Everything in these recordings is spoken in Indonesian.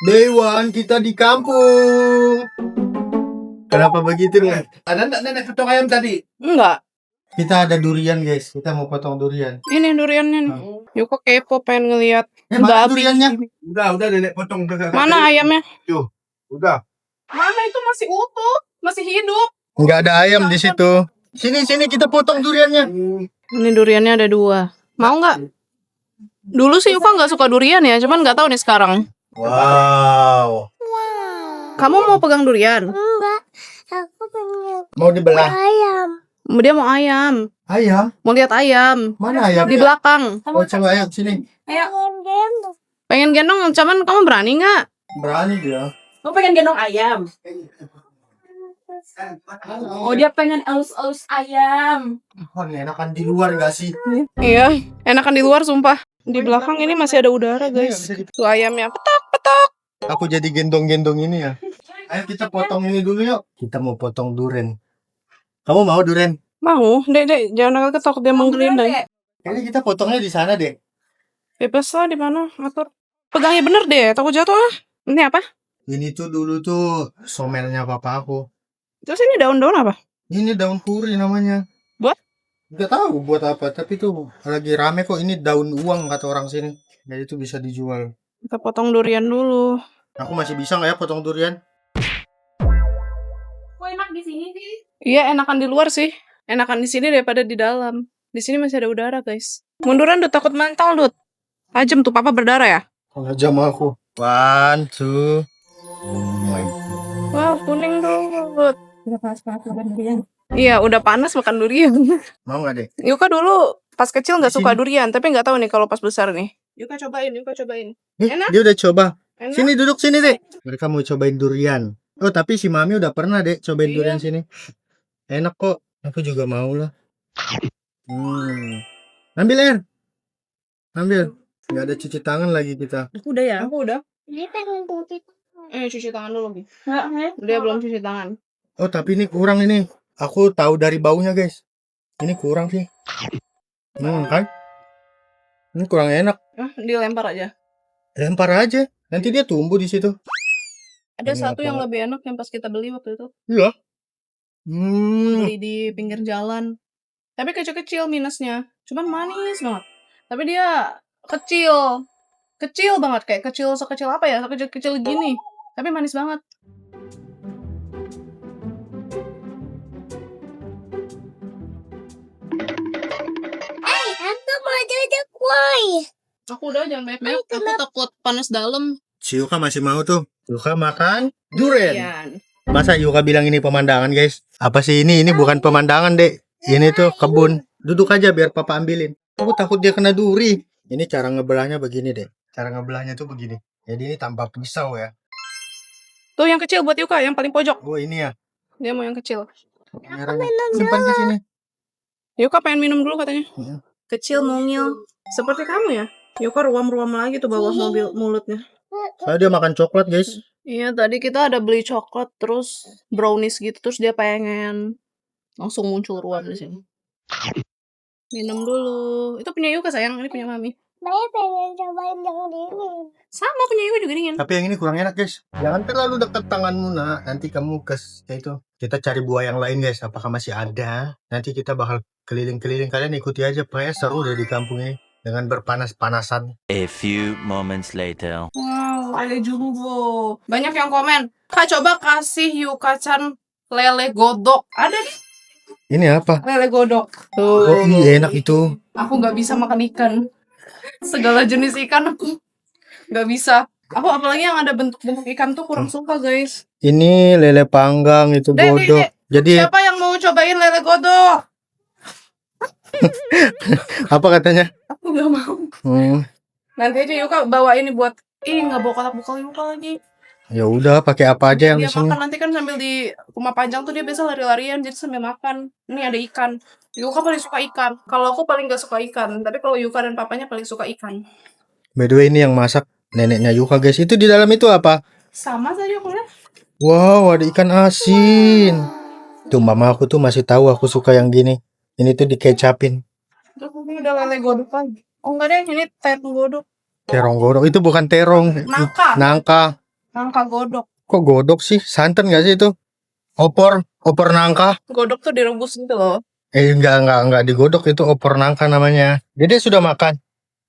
Dewan, kita di kampung. Kenapa begitu, Ren? Ada enggak nenek potong ayam tadi? Enggak. Kita ada durian, guys. Kita mau potong durian. Ini duriannya nih. Yuka kepo pengen ngeliat Mana babi. duriannya? Udah nenek potong udah. Mana ayamnya? Tuh, udah. Mana itu masih utuh, masih hidup. Enggak ada ayam di situ. Sini kita potong duriannya. Ini duriannya ada 2. Mau nggak? Dulu sih Yuka nggak suka durian ya, cuman nggak tahu nih sekarang. Wow. Kamu mau pegang durian? Enggak, aku pengen Mau dibelah? ayam. Dia mau ayam. Ayam? Mau lihat ayam. Mana ayam? Di belakang. Oh, coba ayam sini. Ayo. Pengen Pengen gendong, cuman kamu berani nggak? Berani dia. Lo pengen gendong ayam? Oh, dia pengen elus-elus ayam. Oh, ini enakan di luar gak sih? Iya, enakan di luar sumpah. Di belakang ini masih ada udara guys. Tuh ayamnya petok. Aku jadi gendong-gendong ini ya. Ayo kita potong ini dulu yuk. Kita mau potong durian. Kamu mau durian? Mau, dek, jangan ketok dia menggelinding. Kayaknya kita potongnya di sana deh. Bebas lah di mana, atur. Pegangnya bener deh, takut jatuh ah. Ini apa? Ini tuh dulu tuh somelnya papa aku. Terus ini daun-daun apa? Ini daun kuri namanya. Buat? Gak tahu buat apa, tapi tuh lagi rame kok. Ini daun uang kata orang sini. Jadi itu bisa dijual. Kita potong durian dulu. Aku masih bisa nggak ya potong durian? Kok enak di sini sih? Iya, enakan di luar sih. Enakan di sini daripada di dalam. Di sini masih ada udara, guys. Munduran, Dut, takut mental, Dut. Tajam tuh, papa berdarah ya? Kalau jam aku. 1, 2. Oh my God. Wah, kuning tuh, Dut. Udah panas-panas makan durian. Iya, udah panas makan durian. Mau nggak deh? Yuka dulu pas kecil nggak Di suka sini. durian, tapi nggak tahu nih kalau pas besar nih. Yuka cobain. Enak? Dia udah coba. Enak? Sini duduk sini deh. Mereka mau cobain durian. Oh tapi si mami udah pernah deh cobain Iya. durian sini. Enak kok. Aku juga mau lah. Ambil air. Ambil. Nggak ada cuci tangan lagi kita. Aku udah ya? Aku udah. Dia pengen cuci. Cuci tangan dulu, Bi. Enggak, Dia belum cuci tangan. Oh tapi ini kurang ini. Aku tahu dari baunya guys. Ini kurang sih. Kan? Ini kurang enak. Dilempar aja. Lempar aja. Nanti dia tumbuh di situ. Ada Ini satu apa? yang lebih enak yang pas kita beli waktu itu. Iya. Beli di pinggir jalan. Tapi kecil-kecil minusnya. Cuman manis banget. Tapi dia kecil. Kecil banget. Kayak kecil sekecil apa ya? Sekecil-kecil gini. Tapi manis banget. Aku mau duduk, woi. Aku udah jangan banyak-banyak. Aku takut panas dalam. Si Yuka masih mau tuh. Yuka makan durian. Iya. Masa Yuka bilang ini pemandangan guys? Apa sih ini? Ini bukan pemandangan dek. Ini tuh kebun. Duduk aja biar papa ambilin. Aku takut dia kena duri. Ini cara ngebelahnya begini deh. Cara ngebelahnya tuh begini. Jadi ini tanpa pisau ya. Tuh yang kecil buat Yuka, yang paling pojok. Oh ini ya. Dia mau yang kecil. Merahnya. Simpan di sini. Yuka pengen minum dulu katanya. Iya. Kecil mungil. Seperti kamu ya. Yuka ruam-ruam lagi tuh bawah mobil mulutnya. Soalnya dia makan coklat guys. Iya, tadi kita ada beli coklat terus brownies gitu terus dia pengen langsung muncul ruam di sini. Minum dulu. Itu punya Yuka sayang, ini punya Mami. Saya pengen cobain yang ini. Sama punya Yuka juga dingin. Tapi yang ini kurang enak guys. Jangan terlalu dekat tanganmu nak. Nanti kamu itu. Kita cari buah yang lain guys. Apakah masih ada? Nanti kita bakal keliling-keliling. Kalian ikuti aja. Pokoknya seru deh di kampung ini. Dengan berpanas-panasan. A few moments later. Wow, ada jumbo. Banyak yang komen. Kak coba kasih Yuka-chan lele godok. Ada nih Ini apa? lele godok. Oh Tuh. iya enak itu. Aku nggak bisa makan ikan. Segala jenis ikan aku nggak bisa. Aku apalagi yang ada bentuk-bentuk ikan tuh kurang suka guys. Ini lele panggang itu Dek, godok. Dek. Jadi Siapa yang mau cobain lele godok? apa katanya? Aku nggak mau. Nanti aja Yuka bawa ini buat. Nggak bawa kotak bekal Yuka lagi. Ya udah pakai apa aja yang Dia di sini. makan nanti kan sambil di rumah panjang tuh dia biasa lari-larian jadi sambil makan. Ini ada ikan. Yuka paling suka ikan. Kalau aku paling gak suka ikan. Tapi kalau Yuka dan papanya paling suka ikan. By the way ini yang masak neneknya Yuka guys. Itu di dalam itu apa? Sama saja aku lihat. Wow ada ikan asin. Tuh mama aku tuh masih tahu aku suka yang gini. Ini tuh dikecapin. Terus ini udah lele godok lagi. Oh enggak deh, ini terong godok. Terong godok itu bukan terong. Nangka. Nangka. Nangka godok. Kok godok sih? Santan gak sih itu? Opor nangka. Godok tuh direbus gitu loh. Enggak digodok, itu opor nangka namanya. Dede sudah makan.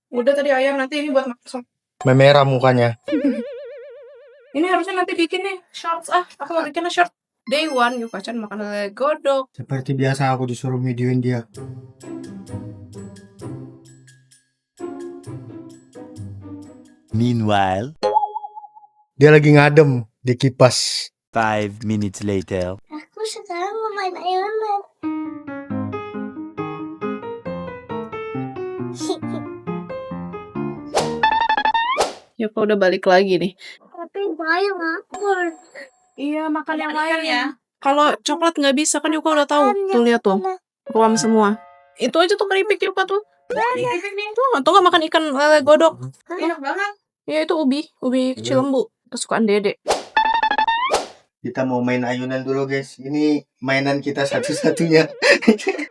Udah tadi ayam, nanti ini buat masak. Memerah mukanya. Ini harusnya nanti bikin nih shorts. Aku mau bikin short. Day one, yuk Kacan makan lele godok. Seperti biasa aku disuruh videoin dia. Meanwhile, Dia lagi ngadem di kipas. 5 minutes later. Aku sekarang mau main ayunan. Yuka udah balik lagi nih. Tapi bayang ngapur. Iya, makan yang lain ya. Kalau coklat nggak bisa kan Yuka udah tahu. Tuh lihat tuh, ruam semua. Itu aja tuh keripik Yuka tuh. Tuh, atau nggak makan ikan lele godok. Enak banget. Ya itu ubi kecil lembu kesukaan Dede. Kita mau main ayunan dulu guys. Ini mainan kita satu-satunya.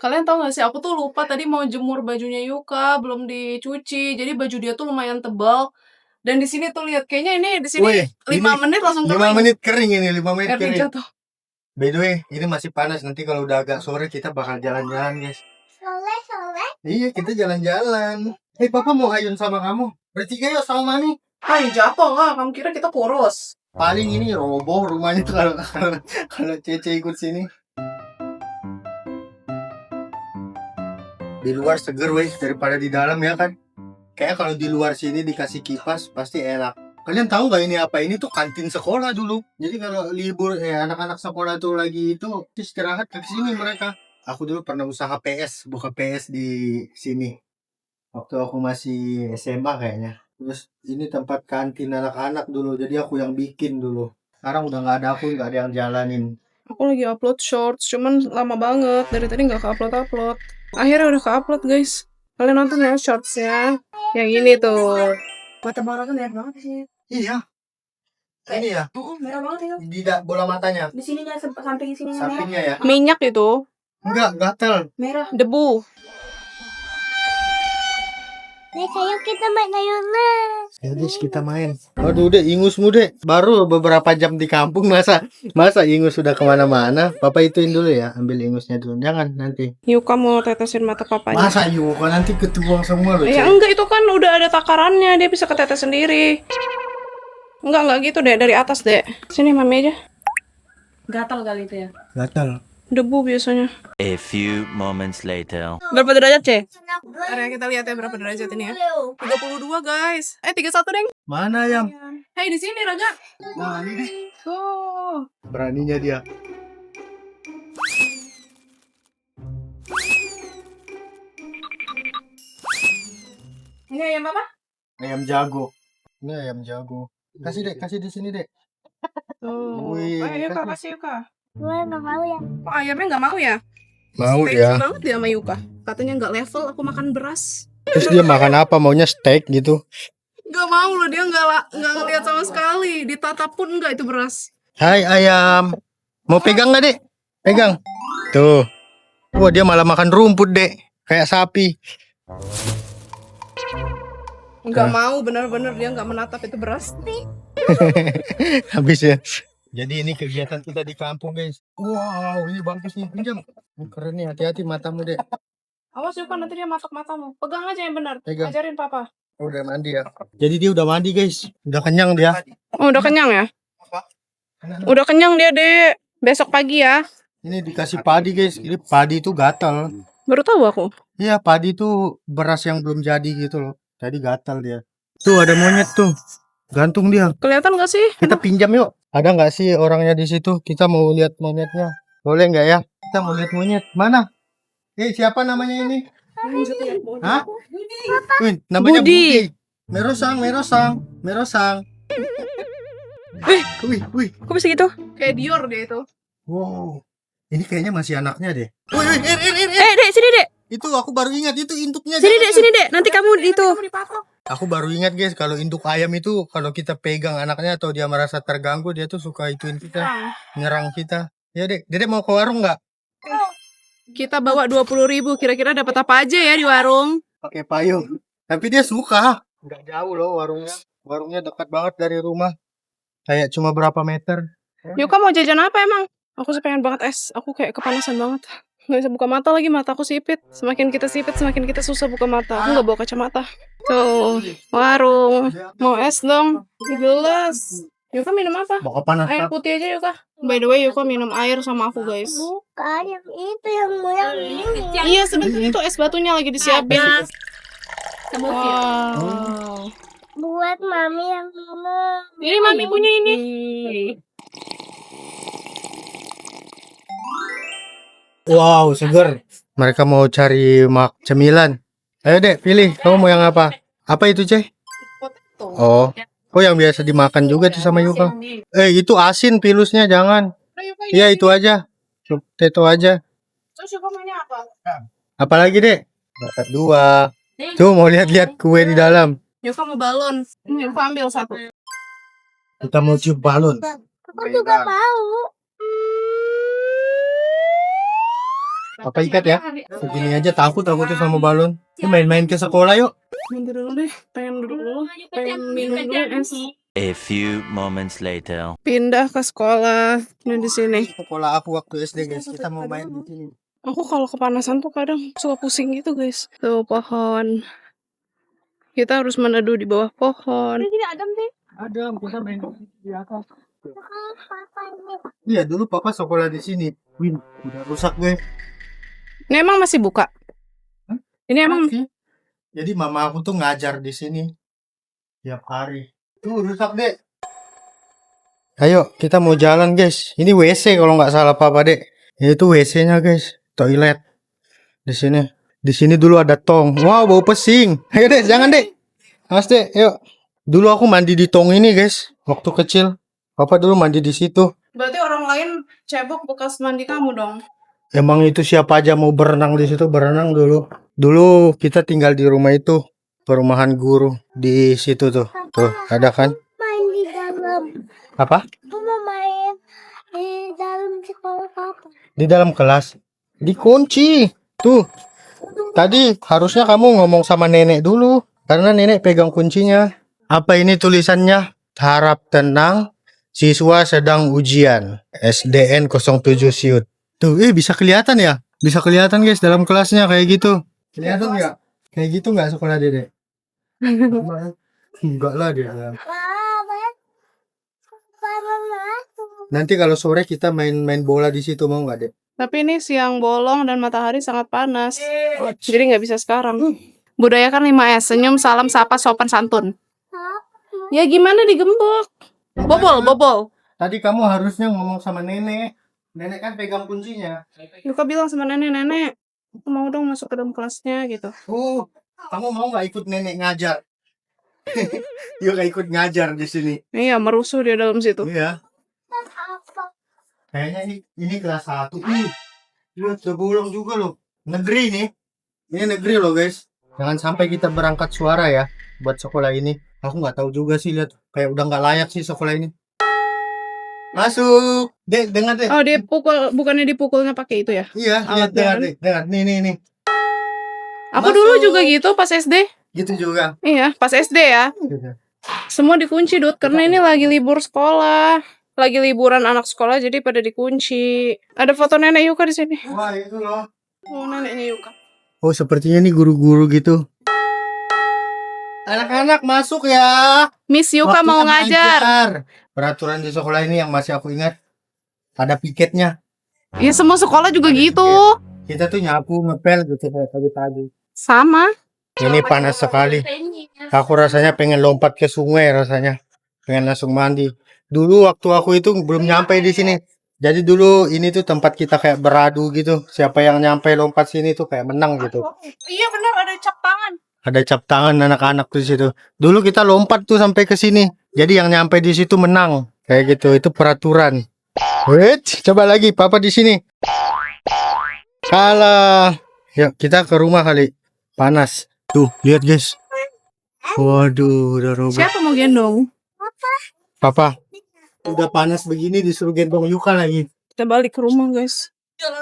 Kalian tau gak sih, aku tuh lupa tadi mau jemur bajunya Yuka, belum dicuci. Jadi baju dia tuh lumayan tebal. Dan di sini tuh lihat, kayaknya ini di sini Wih, 5 ini menit langsung 5 menit kering ini, 5 menit Air kering. jatuh. By the way, ini masih panas. Nanti kalau udah agak sore kita bakal jalan-jalan guys. Soleh. Iya, kita jalan-jalan. Papa mau ayun sama kamu. Bertiga yuk sama Mami. Hai, jatuh lah. Kamu kira kita kurus? Paling ini roboh rumahnya tuh kalau Cece ikut sini. Di luar seger weh daripada di dalam ya kan. Kayak kalau di luar sini dikasih kipas pasti enak. Kalian tahu nggak ini apa? Ini tuh kantin sekolah dulu. Jadi kalau libur anak-anak sekolah tuh lagi itu istirahat ke sini mereka. Aku dulu pernah usaha PS, buka PS di sini. Waktu aku masih SMA kayaknya. Terus ini tempat kantin anak-anak dulu. Jadi aku yang bikin dulu. Sekarang udah nggak ada, aku nggak ada yang jalanin. Aku lagi upload shorts, cuman lama banget. Dari tadi nggak ke-upload. Akhirnya udah ke-upload guys. Kalian nonton ya shortsnya. Yang ini tuh. Mata kan lihat banget sih. Iya. Ini ya. Merah banget itu. Tidak bola matanya. Di sininya samping sini merah. Sampingnya ya. Minyak itu. Enggak, gatel. Merah. Debu. Nek, ayo kita main ayunan. Ya guys, kita main. Waduh, deh, ingus mude. Baru beberapa jam di kampung, masa ingus sudah kemana-mana. Papa ituin dulu ya, ambil ingusnya dulu. Jangan nanti. Yuka mau tetesin mata papanya. Masa yuk, nanti ketuang semua loh. Ya Cek. enggak, itu kan udah ada takarannya. Dia bisa ketetes sendiri. Enggak gitu deh. Dari atas deh. Sini Mami aja. Gatal kali itu ya. Gatal. Debu biasanya. A few moments later. Berapa derajat, Ce? Ntar ya kita lihat ya berapa derajat ini ya. 32 guys. 31 deng. Mana ayam? Hei di sini Raga. Nah, ini deh. Tuh. Beraninya dia. Ini ayam apa? Ayam jago. Ini ayam jago. Kasih dek, kasih di sini dek. Tuh. Wih, Ayo Yuka, kasih. kasih Yuka. Gue nggak mau ya. Kok ayamnya nggak mau ya? Mau Steak dia. banget dia sama Yuka. Katanya nggak level, aku makan beras. Terus dia makan apa? Maunya steak gitu. Nggak mau loh, dia nggak ngeliat sama sekali. Ditatap pun nggak itu beras. Hai ayam. Mau pegang nggak dek? Pegang. Tuh. Wah, dia malah makan rumput dek. Kayak sapi. Nggak mau, bener-bener dia nggak menatap itu beras. Habis ya. Jadi ini kegiatan kita di kampung guys. Wow, ini bagus nih. Pinjam. Ini keren nih, hati-hati matamu dek. Awas Yuka, nanti dia matok matamu. Pegang aja yang benar. Pegang. Ajarin papa. Udah mandi ya. Jadi dia udah mandi guys. Udah kenyang dia. Oh, udah kenyang ya? Udah kenyang dia, Dek. Besok pagi ya. Ini dikasih padi guys. Ini padi itu gatal. Baru tahu aku. Iya, padi itu beras yang belum jadi gitu loh. Tadi gatal dia. Tuh ada monyet tuh. Gantung dia. Kelihatan gak sih? Kita pinjam yuk. Ada nggak sih orangnya di situ? Kita mau lihat monyetnya. Boleh nggak ya? Kita mau lihat monyet. Mana? Siapa namanya ini? Hah? Wih, namanya Budi. Merosang. Wih. Kok bisa gitu? Kayak Dior dia itu. Wow. Ini kayaknya masih anaknya deh. Dek, sini Dek. Itu aku baru ingat itu induknya. Sini Dek. Nanti kamu itu. Aku baru ingat guys, kalau induk ayam itu kalau kita pegang anaknya atau dia merasa terganggu, dia tuh suka ituin kita, nyerang kita. Ya dek, Dedek mau ke warung nggak? Kita bawa 20.000. Kira-kira dapat apa aja ya di warung? Pakai payung. Tapi dia suka. Nggak jauh loh warungnya. Warungnya dekat banget dari rumah. Kayak cuma berapa meter. Yuka mau jajan apa emang? Aku sih pengen banget es. Aku kayak kepanasan banget. Nggak bisa buka mata lagi, mata aku sipit. Semakin kita sipit, semakin kita susah buka mata. Aku nggak bawa kacamata. Tuh, warung. Mau es dong? Di gelas. Yuka minum apa? Bawa panas. Air putih aja Yuka. By the way, Yuka minum air sama aku guys. Bukan yang itu yang ini. Iya, sebenarnya itu es batunya lagi disiapin. Wow. Buat mami yang minum. Ini mami punya ini. Wow, seger. Mereka mau cari cemilan. Ayo dek, pilih. Kamu mau yang apa? Apa itu, Ceh? Oh. Oh, yang biasa dimakan juga tuh sama Yuka. Itu asin pilusnya, jangan. Iya, itu aja. Potato aja. Terus Yuka maunya apa? Apalagi, dek? Dapat 2. Tuh, mau lihat-lihat kue di dalam. Yuka mau balon. Ini Yuka ambil satu. Kita mau cium balon. Aku juga mau. Apa ikat ya? Segini aja takut aku tuh sama balon. Yuk main-main ke sekolah yuk. Minum dulu deh. Pengen duduk dulu. Pengen minum dulu es. A few moments later. Pindah ke sekolah. Nah, di sini. Sekolah aku waktu SD guys. Kita mau main di sini. Aku kalau kepanasan tuh kadang suka pusing gitu guys. Tuh pohon. Kita harus meneduh di bawah pohon. Ini Adam deh. Ada, kita main di atas. Papa ini. Iya, dulu papa sekolah di sini. Win, udah rusak gue. Ini emang masih buka? Hah? Ini emang Jadi mama aku tuh ngajar di sini tiap hari. Tuh rusak dek. Ayo kita mau jalan guys. Ini WC kalau nggak salah papa dek. Ini tuh WC-nya guys. Toilet di sini. Di sini dulu ada tong. Wow bau pesing. Ayo dek jangan dek. Mas dek, yuk. Dulu aku mandi di tong ini guys. Waktu kecil. Papa dulu mandi di situ. berarti orang lain cebok bekas mandi kamu dong. Emang itu siapa aja mau berenang di situ berenang dulu. Dulu kita tinggal di rumah itu, perumahan guru di situ tuh. Tuh, ada kan? Main di dalam. Apa? Aku mau main di dalam sekolah papa. Di dalam kelas. Dikunci. Tuh. Tadi harusnya kamu ngomong sama nenek dulu karena nenek pegang kuncinya. Apa ini tulisannya? Harap tenang. Siswa sedang ujian. SDN 07 Siut. Tuh, bisa kelihatan ya? Bisa kelihatan guys dalam kelasnya kayak gitu. Kelihatan nggak? Kayak gitu nggak sekolah Dede? Enggak lah dia. Papa masuk. Nanti kalau sore kita main-main bola di situ mau nggak deh? Tapi ini siang bolong dan matahari sangat panas. Jadi nggak bisa sekarang. Budayakan 5S. Senyum, salam, sapa, sopan, santun. Ya gimana digembok? Bobol. Tadi kamu harusnya ngomong sama nenek. Nenek kan pegang kuncinya. Yuka bilang sama nenek, aku mau dong masuk ke dalam kelasnya gitu. Oh, kamu mau nggak ikut nenek ngajar? Yuk ikut ngajar di sini. Iya, merusuh dia dalam situ. Iya. Apa? Kayaknya ini kelas 1. Lihat udah bolong juga loh. Negeri nih. Ini negeri loh guys. Jangan sampai kita berangkat suara ya buat sekolah ini. Aku nggak tahu juga sih lihat. Kayak udah nggak layak sih sekolah ini. Masuk. Dek, dengar deh. Oh, dia bukannya dipukulnya pakai itu ya? Iya, lihat Alat dengar kan? deh. Dengar nih. Aku Masuk. dulu juga gitu pas SD. Gitu juga. Iya, pas SD ya. Semua dikunci, Dut, karena ini lagi libur sekolah. Lagi liburan anak sekolah jadi pada dikunci. Ada foto nenek Yuka di sini. Wah, itu loh. Oh, neneknya Yuka. Oh, sepertinya nih guru-guru gitu. Anak-anak masuk ya. Miss Yuka Waktunya mau ngajar. Peraturan di sekolah ini yang masih aku ingat. Ada piketnya. Ya semua sekolah juga gitu. Kita tuh nyapu, ngepel gitu kayak pagi-pagi. Sama. Ini panas sekali. Aku rasanya pengen lompat ke sungai rasanya. Pengen langsung mandi. Dulu waktu aku itu belum nyampe di sini. Jadi dulu ini tuh tempat kita kayak beradu gitu. Siapa yang nyampe lompat sini tuh kayak menang gitu. Iya benar, ada cap tangan. Ada cap tangan anak-anak tuh di situ. Dulu kita lompat tuh sampai ke sini. Jadi yang nyampe di situ menang. Kayak gitu, itu peraturan. Wait, coba lagi papa di sini. Kalah. Yuk, kita ke rumah kali. Panas. Tuh, lihat guys. Waduh, udah robek. Siapa mau gendong? Papa, udah panas begini disuruh gendong Yuka lagi. Kita balik ke rumah, guys.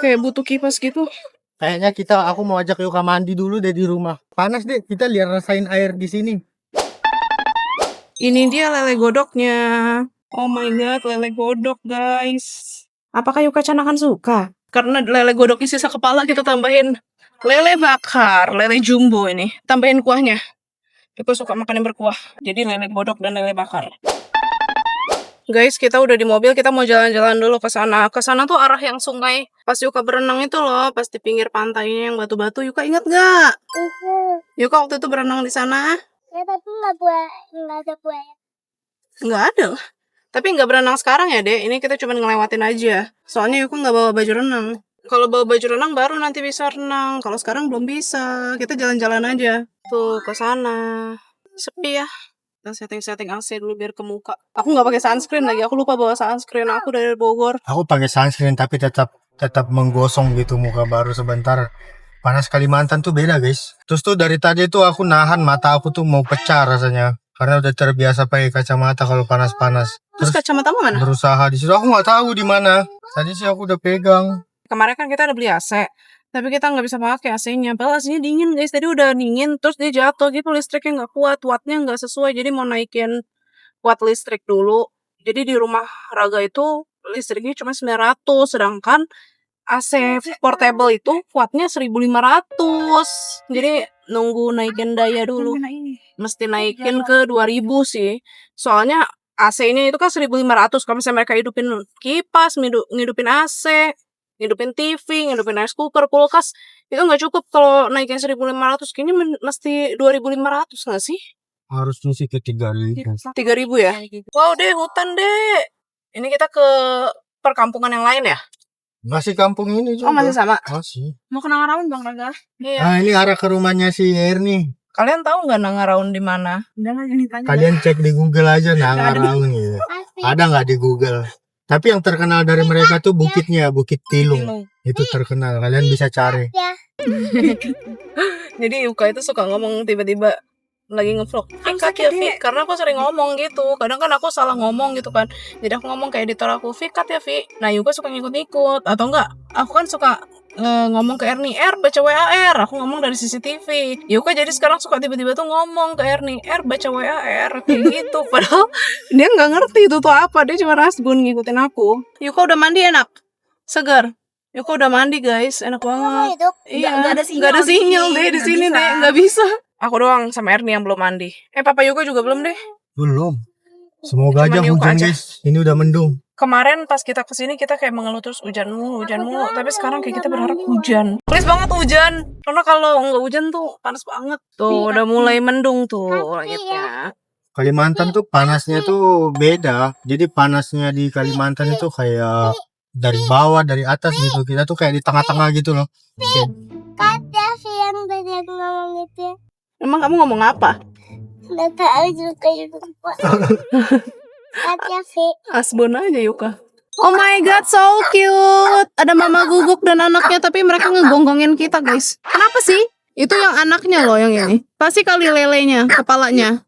Kayak butuh kipas gitu. Kayaknya aku mau ajak Yuka mandi dulu deh di rumah. Panas deh, kita lihat rasain air di sini. Ini dia lele godoknya. Oh my god, lele godok guys. Apakah Yuka Chan akan suka? Karena lele godoknya sisa kepala, kita tambahin lele bakar, lele jumbo ini. Tambahin kuahnya. Yuka suka makan yang berkuah. Jadi lele godok dan lele bakar. Guys, kita udah di mobil, kita mau jalan-jalan dulu ke sana. Ke sana tuh arah yang sungai. Pas Yuka berenang itu loh, pas di pinggir pantainya yang batu-batu. Yuka ingat gak? Yuka waktu itu berenang di sana? Ya tapi nggak ada buaya. Nggak ada lah. Tapi nggak berenang sekarang ya, Dek. Ini kita cuma ngelewatin aja. Soalnya Yuka nggak bawa baju renang. Kalau bawa baju renang baru nanti bisa renang. Kalau sekarang belum bisa. Kita jalan-jalan aja. Tuh, ke sana. Sepi ya. Kita setting-setting AC dulu biar ke muka. Aku nggak pakai sunscreen lagi. Aku lupa bawa sunscreen aku dari Bogor. Aku pakai sunscreen tapi tetap menggosong gitu muka baru sebentar. Panas Kalimantan tuh beda guys. Terus tuh dari tadi tuh aku nahan, mata aku tuh mau pecah rasanya. Karena udah terbiasa pakai kacamata kalau panas-panas. Terus kacamata mana? Berusaha di situ, aku nggak tahu di mana. Tadi sih aku udah pegang. Kemarin kan kita ada beli AC. Tapi kita nggak bisa pakai AC-nya. Padahal AC-nya dingin guys. Tadi udah dingin. Terus dia jatuh gitu. Listriknya nggak kuat. Wattnya nggak sesuai. Jadi mau naikin watt listrik dulu. Jadi di rumah Raga itu listriknya cuma 900. Sedangkan AC portable itu wattnya 1500. Jadi nunggu naikin daya dulu. Mesti naikin ke 2000 sih. Soalnya AC-nya itu kan 1500. Kalau misalnya mereka hidupin kipas, ngidupin AC, ngidupin TV, ngidupin rice cooker, kulkas, itu nggak cukup kalau naikin 1500. Kayaknya mesti 2500 nggak sih? Harusnya sih ke 3000. 3000 ya? Wow deh, hutan deh. Ini kita ke perkampungan yang lain ya? Masih kampung ini juga. Oh masih sama? Masih. Mau ke Nangaraun Bang Raga? Iya. Ah, ini arah ke rumahnya si Erni. Kalian tahu nggak Nangaraun di mana? Kalian cek di Google aja Nangaraun gitu. Ada nggak di Google? Tapi yang terkenal dari mereka tuh bukitnya, Bukit Tilung. Itu terkenal. Kalian bisa cari. Jadi Yuka itu suka ngomong tiba-tiba lagi ngevlog. Fikat ya Vi, karena aku sering ngomong gitu. Kadang kan aku salah ngomong gitu kan. Jadi aku ngomong ke editor aku, Fikat ya Vi. Nah Yuka suka ngikut-ngikut. Atau enggak, aku kan suka ngomong ke Erni, baca WAR. Aku ngomong dari CCTV. Yuka jadi sekarang suka tiba-tiba tuh ngomong ke Erni, baca WAR. Kayak gitu. Padahal dia nggak ngerti itu tuh apa. Dia cuma rasgun ngikutin aku. Yuka udah mandi enak? Segar? Yuka udah mandi guys, enak banget. Hidup. Iya, Nggak ada sinyal nggak ada di sinyal sini. deh di Nggak sini bisa. deh, nggak bisa. Aku doang sama Erni yang belum mandi. Papa Yuka juga belum deh. Belum. Semoga Cuman aja Yuka hujan aja. guys. Ini udah mendung. Kemarin pas kita kesini kita kayak mengeluh terus hujan mulu. Tapi sekarang kayak kita berharap hujan. Please banget hujan. Karena kalau nggak hujan tuh panas banget. Tuh udah mulai mendung tuh langitnya. Kalimantan tuh panasnya tuh beda. Jadi panasnya di Kalimantan itu kayak dari bawah, dari atas gitu. Kita tuh kayak di tengah-tengah gitu loh. Kata sih yang tadi aku ngomong itu. Emang kamu ngomong apa? Nggak tahu juga itu. Kata sih. Asbun aja Yuka. Oh my god, so cute. Ada mama guguk dan anaknya, tapi mereka ngegonggongin kita guys. Kenapa sih? Itu yang anaknya loh yang ini. Kasih kali lelenya, kepalanya.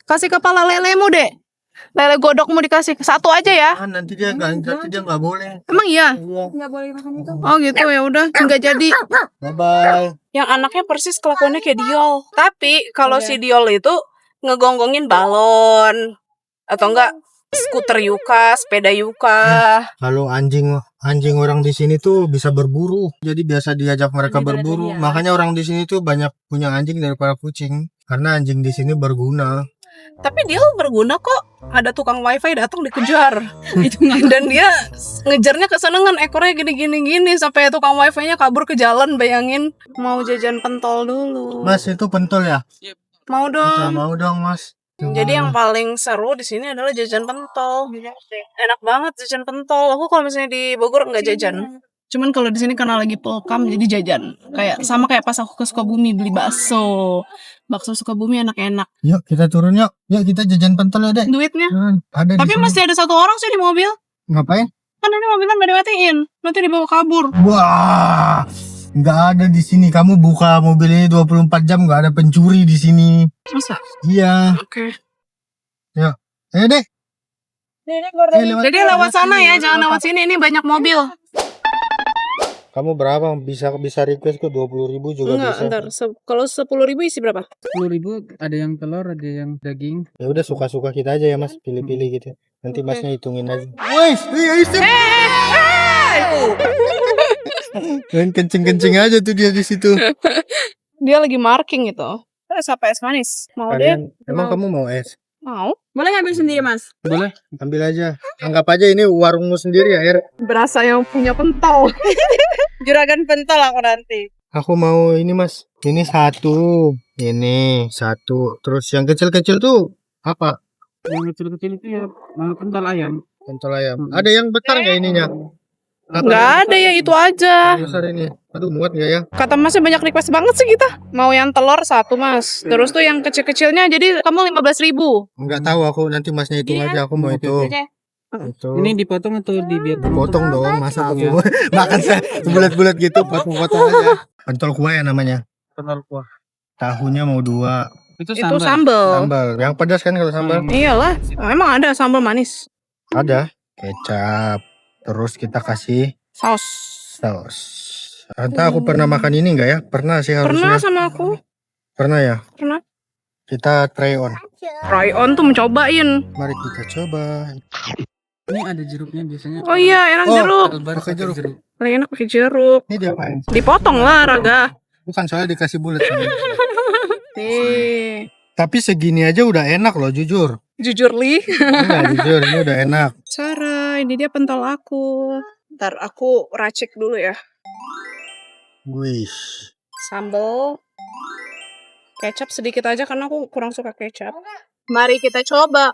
Kasih kepala lelemu deh. Lele godokmu dikasih satu aja ya. Ah, nanti dia nggak boleh. Emang iya? Iya. Nggak boleh makan itu. Oh gitu ya udah, nggak jadi. Bye bye. Yang anaknya persis kelakuannya kayak Diol. Tapi kalau si Diol itu ngegonggongin balon atau enggak skuter Yuka, sepeda Yuka. Kalau anjing orang di sini tuh bisa berburu. Jadi biasa diajak mereka berburu. Makanya orang di sini tuh banyak punya anjing daripada kucing. Karena anjing di sini berguna. Tapi dia berguna kok. Ada tukang wifi datang dikejar. Dan dia ngejarnya kesenengan, ekornya gini sampai tukang wifi-nya kabur ke jalan. Bayangin, mau jajan pentol dulu. Mas itu pentol ya? Mau dong. Mau dong mas. Jadi yang paling seru di sini adalah jajan pentol. Enak banget jajan pentol. Aku kalau misalnya di Bogor nggak jajan. Cuman kalau di sini karena lagi pelkam jadi jajan. Kayak pas aku ke Sukabumi beli bakso. Bakso Sukabumi enak-enak. Yuk kita turun yuk. Yuk kita jajan pentol ya dek. Duitnya. Ada di Tapi sini. masih ada satu orang sih di mobil. Ngapain? Kan ini mobilnya nggak dimatiin. Nanti dibawa kabur. Wah, nggak ada di sini. Kamu buka mobil ini 24 jam nggak ada pencuri di sini. Masa? Iya. Oke. Yuk. Ayo deh. Jadi lewat sana ya, jangan lewat sini. Ini banyak mobil. Kamu berapa? Bisa request ke 20.000 juga Enggak, bisa. ntar. Kalau 10.000 isi berapa? 10.000 ada yang telur, ada yang daging. Ya udah suka-suka kita aja ya mas. Pilih-pilih gitu. Nanti masnya hitungin aja. Wes, istri. Main kencing-kencing aja tuh dia di situ. Dia lagi marking itu. Siapa es manis? Mau deh? Kalian, emang kamu mau es? Mau? Boleh ngambil sendiri, Mas? Boleh, ambil aja. Anggap aja ini warungmu sendiri ya, Er. Berasa yang punya pentol. Juragan pentol aku nanti. Aku mau ini, Mas. Ini satu. Ini satu. Terus yang kecil-kecil tuh apa? Yang kecil-kecil itu ya pentol ayam. Pentol ayam. Ada yang besar nggak ininya? Nggak ada ya, itu aja. Yang besar ini. Aduh, muat nggak ya? Kata masnya banyak request banget sih kita. Mau yang telur satu, Mas. Terus tuh yang kecil-kecilnya jadi kamu 15.000. Enggak tahu aku, nanti masnya hitung aja. Aku mau itu. Itu. Ini dipotong atau dibiarkan? Potong dong, masa aku makan saya bulat-bulat gitu, potong-potong aja. Pentol kuah ya namanya. Pentol kuah. Tahunya mau 2. Itu Itu sambal. sambal. Sambal. Yang pedas kan kalau sambal? Iyalah, emang ada sambal manis. Ada. Kecap. Terus kita kasih Saus. saus. Entah aku pernah makan ini enggak ya? Pernah sih Pernah harusnya. sama aku. Pernah ya? Pernah. Kita try on. Try on tuh mencobain. Mari kita coba. Ini ada jeruknya biasanya. Oh iya, enak Oh. jeruk. Albar Pakai jeruk. Paling enak pakai jeruk. Ini dia apaan? Dipotong lah, Raga. Bukan, soalnya dikasih bulat. Nih. Tapi segini aja udah enak loh, jujur. Jujur, Li. Enggak, jujur ini udah enak. Cara, ini dia pentol aku. Ntar aku racik dulu ya. Wih. Sambal. Kecap sedikit aja karena aku kurang suka kecap. Mari kita coba.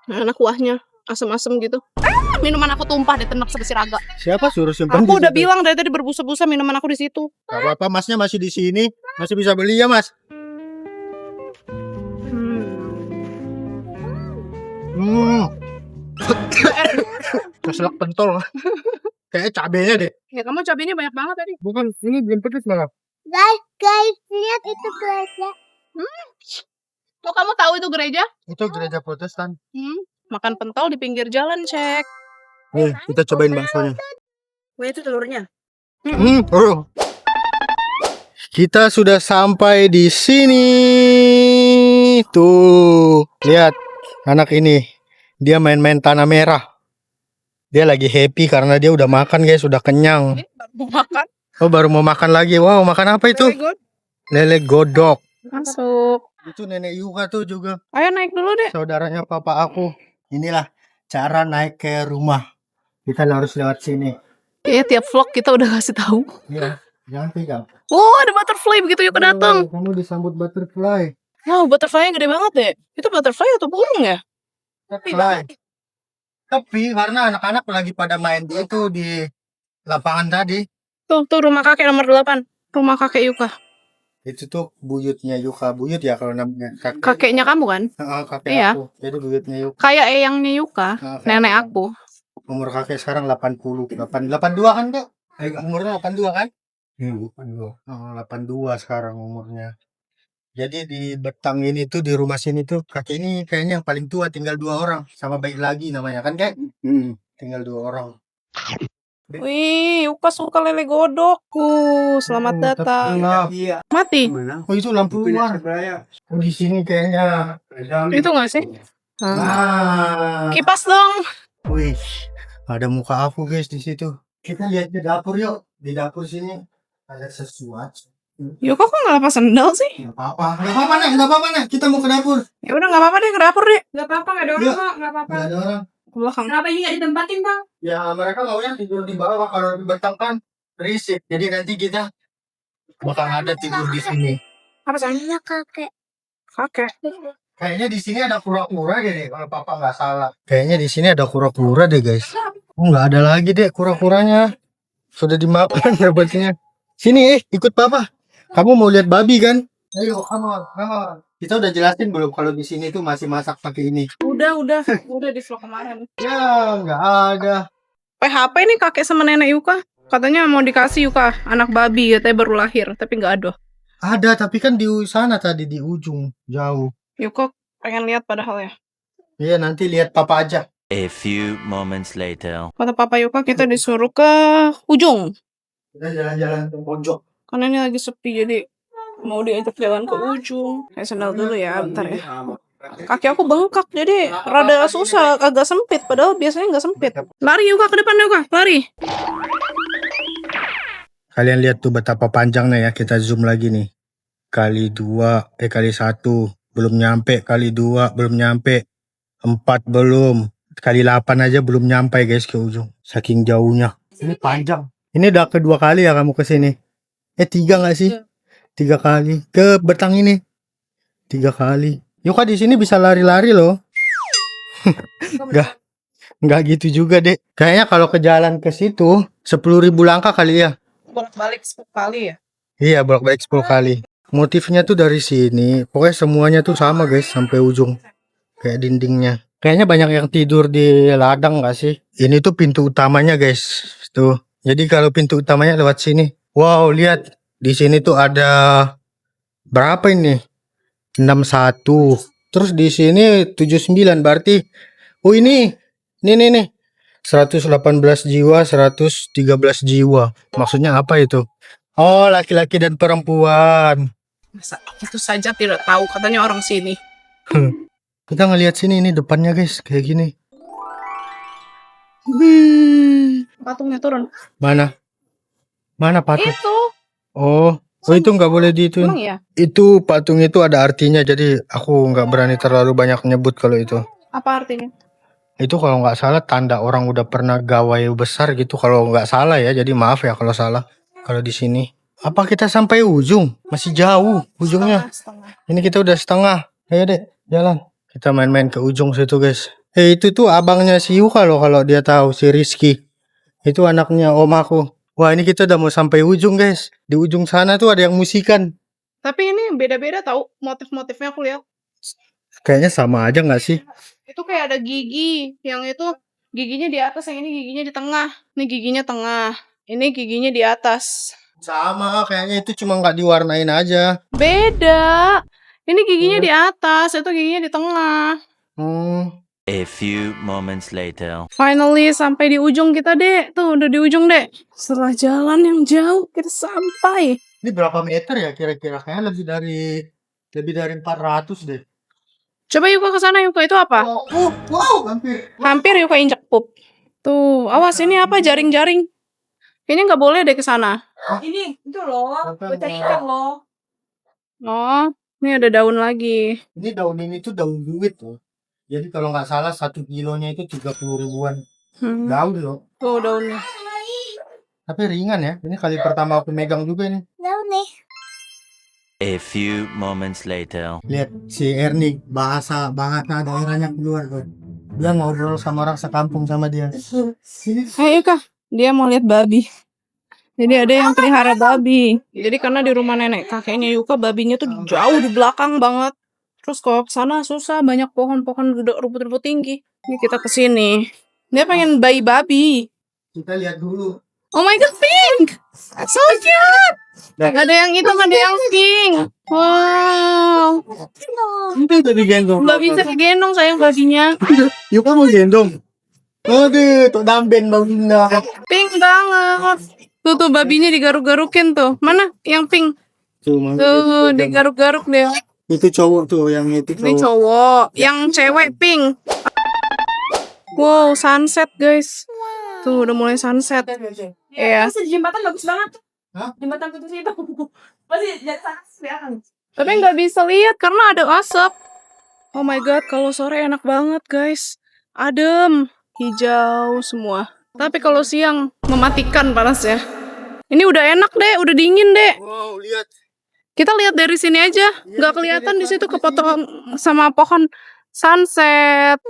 Enak kuahnya. Asem-asem gitu. Minuman aku tumpah deh, tenak sama si Raga. Siapa suruh simpan Aku di udah situ? bilang dari tadi berbusa-busa minuman aku di situ. Gak apa-apa, masnya masih di sini. Masih bisa beli ya, Mas? Keselak pentol. Kayak cabenya deh. Ya kamu cabenya banyak banget tadi. Bukan, ini belum pedes malah. Guys, lihat itu gereja. Tuh kamu tahu itu gereja? Itu gereja Protestan. Makan pentol di pinggir jalan, cek. Nih, kita cobain baksonya. Wah, itu telurnya. Kita sudah sampai di sini. Tuh, lihat anak ini. Dia main-main tanah merah. Dia lagi happy karena dia udah makan, guys, sudah kenyang. Mau makan? Oh, baru mau makan lagi. Wow, makan apa itu? Very good. Lele godok. Masuk. Itu nenek Yuka tuh juga. Ayo naik dulu deh. Saudaranya papa aku. Inilah cara naik ke rumah. Kita harus lewat sini. Kayaknya tiap vlog kita udah kasih tahu. Iya, jangan pegang. Oh, ada butterfly begitu yuk datang. Kamu disambut butterfly. Wow, butterfly-nya gede banget deh. Itu butterfly atau burung ya? Butterfly. Tapi karena anak-anak lagi pada main itu di lapangan tadi. Tuh rumah kakek nomor 8. Rumah kakek Yuka. Itu tuh buyutnya Yuka. Buyut ya kalau namanya. Kakeknya kamu kan? Kakek Iya. aku. Jadi buyutnya Yuka. Kayak eyangnya Yuka. Kayak Nenek aku. aku. Umur kakek sekarang 80. 82 kan, Kak? Umurnya 82 kan? 82. Oh, 82 sekarang umurnya. Jadi di Betang ini tuh, di rumah sini tuh, kakek ini kayaknya yang paling tua, tinggal 2 orang. Sama baik lagi namanya kan, Kak? Tinggal 2 orang. Wih, Yuka suka lele godok. Selamat datang. Iya. Mati. Oh, itu lampu luar. Oh, di sini kayaknya. Itu gak sih? Ah. Kipas dong. Wih, ada muka aku, guys, di situ. Kita lihat di dapur yuk. Di dapur sini ada sesuatu. Yuka kok gak lepas sendal sih? Gak apa-apa, Nek. Kita mau ke dapur. Ya udah gak apa-apa deh, ke dapur deh. Gak apa-apa, gak ada Iya. orang kok. Gak apa-apa. Gak ada orang. Ke belakang. Kenapa ini gak ditempatin, Bang? Ya, mereka maunya tidur di bawah. Kalau di Betang kan berisik. Jadi nanti kita bakal ada tidur di sini. Apa sih? Iya kakek. Kakek. Kayaknya di sini ada kura-kura deh, kalau papa nggak salah. Kayaknya di sini ada kura-kura deh, guys. Oh, nggak ada lagi deh kura-kuranya. Sudah dimakan dapatnya. Sini, ikut papa. Kamu mau lihat babi kan? Ayo, come on. Kita udah jelasin belum kalau di sini tuh masih masak pakai ini? Udah di vlog kemarin. Ya, nggak ada. PHP nih kakek sama nenek Yuka. Katanya mau dikasih Yuka anak babi, katanya baru lahir, tapi nggak ada. Ada, tapi kan di sana tadi di ujung, jauh. Yuka pengen lihat padahal ya. Iya, nanti lihat papa aja. A few moments later. Kata Papa Yuka kita disuruh ke ujung. Kita jalan-jalan ke pojok. Karena ini lagi sepi jadi mau diajak jalan ke ujung. Kayak sendal dulu ya, bentar ya. Kaki aku bengkak jadi rada susah, agak sempit. Padahal biasanya nggak sempit. Lari Yuka ke depan Yuka, lari. Kalian lihat tuh betapa panjangnya ya. Kita zoom lagi nih. Kali 2, kali 1 belum nyampe, kali 2 belum nyampe, 4 belum, kali 8 aja belum nyampe guys ke ujung. Saking jauhnya. Ini panjang. Ini udah kedua kali ya kamu kesini. 3 nggak sih? 3 kali. Ke Betang ini 3 kali. Yuka di sini bisa lari-lari loh. Nggak gitu juga deh. Kayaknya kalau ke jalan ke situ 10.000 langkah kali ya. Bolak-balik 10 kali ya. Iya, bolak-balik 10 kali. Motifnya tuh dari sini. Pokoknya semuanya tuh sama guys sampai ujung. Kayak dindingnya. Kayaknya banyak yang tidur di ladang gak sih? Ini tuh pintu utamanya guys. Tuh. Jadi kalau pintu utamanya lewat sini. Wow, lihat. Di sini tuh ada berapa ini? 61. Terus di sini 79 berarti. Oh ini. Nih. 118 jiwa, 113 jiwa. Maksudnya apa itu? Oh, laki-laki dan perempuan. Masa itu saja tidak tahu katanya orang sini. Kita ngelihat sini ini depannya guys, kayak gini. Patungnya turun. Mana? Mana patung? Itu. Oh itu nggak boleh diituin. Emang ya? Itu patung itu ada artinya, jadi aku nggak berani terlalu banyak nyebut kalau itu. Apa artinya? Itu kalau nggak salah tanda orang udah pernah gawai besar gitu, kalau nggak salah ya. Jadi maaf ya kalau salah. Kalau di sini. Apa kita sampai ujung? Masih jauh ujungnya. Setengah. Ini kita udah setengah. Ayo deh, jalan. Kita main-main ke ujung situ guys. Itu tuh abangnya si Yuka loh kalau dia tahu, si Rizky. Itu anaknya om aku. Wah ini kita udah mau sampai ujung guys. Di ujung sana tuh ada yang musikan. Tapi ini beda-beda tahu motif-motifnya aku lihat. Kayaknya sama aja nggak sih? Itu kayak ada gigi. Yang itu giginya di atas, yang ini giginya di tengah. Ini giginya tengah. Ini giginya di atas. Sama, kayaknya itu cuma nggak diwarnain aja. Beda. Ini giginya di atas, itu giginya di tengah. A few moments later. Finally sampai di ujung kita, Dek. Tuh, udah di ujung, Dek. Setelah jalan yang jauh, kita sampai. Ini berapa meter ya kira-kira? Kayaknya lebih dari 400 deh. Coba Yuka ke sana, Yuka. Itu apa? Wow, hampir. Hampir Yuka injak pup. Tuh, awas ini apa? Jaring-jaring. Kayaknya nggak boleh deh ke sana. Ini itu loh, bocah ikan loh. Oh, ini ada daun lagi. Ini daun ini tuh daun duit loh. Jadi kalau nggak salah 1 kilonya itu 30 ribuan. Daun loh. Tuh daunnya. Tapi ringan ya. Ini kali pertama aku megang juga nih. Daun nih. A few moments later. Lihat si Ernie bahasa daerahnya keluar tuh. Dia ngobrol sama orang sekampung sama dia. Hai Yuka, dia mau lihat babi. Jadi ada yang pelihara babi. Jadi karena di rumah nenek kakeknya Yuka babinya tuh jauh di belakang banget. Terus kalau ke sana susah, banyak pohon-pohon gede, rumput-rumput tinggi. Ini kita ke sini. Dia pengen bayi babi. Kita lihat dulu. Oh my god, pink! So cute! Ada yang hitam, ada yang pink. Wow. Itu tadi gendong. Nggak bisa digendong sayang babinya. Yuka mau gendong. Aduh, tuh damben babinya. Pink banget. Tuh babinya digaruk-garukin tuh. Mana yang pink? Tuh, digaruk-garuk deh. Itu cowok tuh yang itu Ini cowok. cowok, yang cewek pink. Wow, sunset guys. Tuh udah mulai sunset. Iya. Masih di jembatan bagus banget. Hah? Jembatan putus itu. Masih jadi kelihatan. Tapi nggak bisa lihat karena ada asap. Oh my god, kalau sore enak banget guys. Adem, hijau semua. Tapi kalau siang mematikan panasnya. Ini udah enak deh, udah dingin deh. Wow, lihat. Kita lihat dari sini aja, nggak kelihatan di situ kepotong sama pohon sunset.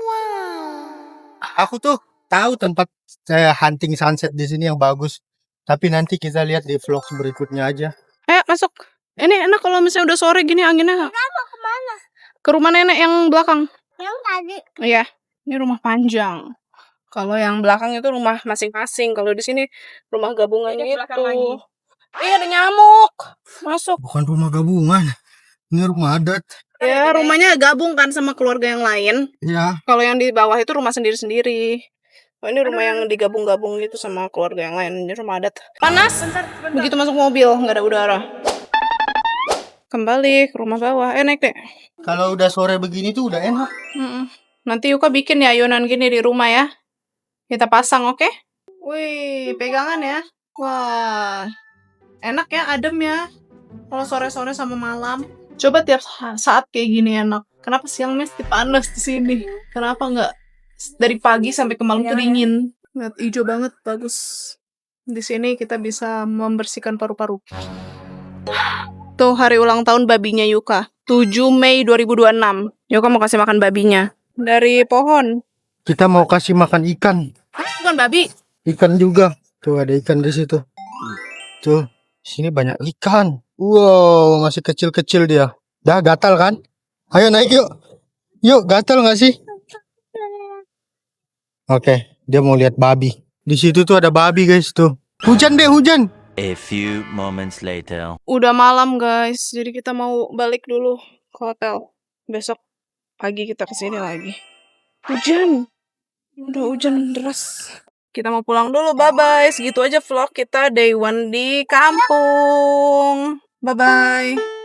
Aku tuh tahu tempat saya hunting sunset di sini yang bagus. Tapi nanti kita lihat di vlog berikutnya aja. Ayo masuk. Ini enak kalau misalnya udah sore gini anginnya. Kemana? Ke rumah nenek yang belakang. Yang tadi. Iya, ini rumah panjang. Kalau yang belakang itu rumah masing-masing. Kalau di sini rumah gabungan Ini gitu. belakang lagi. Ada nyamuk. Masuk. Bukan rumah gabungan. Ini rumah adat. Ya, rumahnya gabung kan sama keluarga yang lain. Ya. Kalau yang di bawah itu rumah sendiri-sendiri. Oh, ini rumah yang digabung-gabung gitu sama keluarga yang lain. Ini rumah adat. Panas. Begitu masuk mobil, nggak ada udara. kembali ke rumah bawah. Naik deh. Kalau udah sore begini tuh udah enak. Mm-mm. Nanti Yuka bikin ya ayunan gini di rumah ya. Kita pasang, oke? Wih, pegangan ya. Wah, enak ya, adem ya. Kalau sore-sore sama malam. Coba tiap saat kayak gini enak. Kenapa siang mesti panas di sini? Kenapa nggak dari pagi sampai ke malam tuh dingin? Lihat hijau banget, bagus. Di sini kita bisa membersihkan paru-paru. Tuh hari ulang tahun babinya Yuka. 7 Mei 2026. Yuka mau kasih makan babinya. Dari pohon. Kita mau kasih makan ikan. Bukan babi. Ikan juga. Tuh ada ikan di situ. Tuh, sini banyak ikan. Wow, masih kecil-kecil dia. Dah gatal kan? Ayo naik yuk. Yuk, gatal nggak sih? Oke, dia mau lihat babi. Di situ tuh ada babi guys tuh. Hujan deh, hujan. A few moments later. Udah malam guys, jadi kita mau balik dulu ke hotel. Besok pagi kita kesini lagi. Hujan. Udah hujan deras. Kita mau pulang dulu, bye-bye. Segitu aja vlog kita day one di kampung. Bye-bye.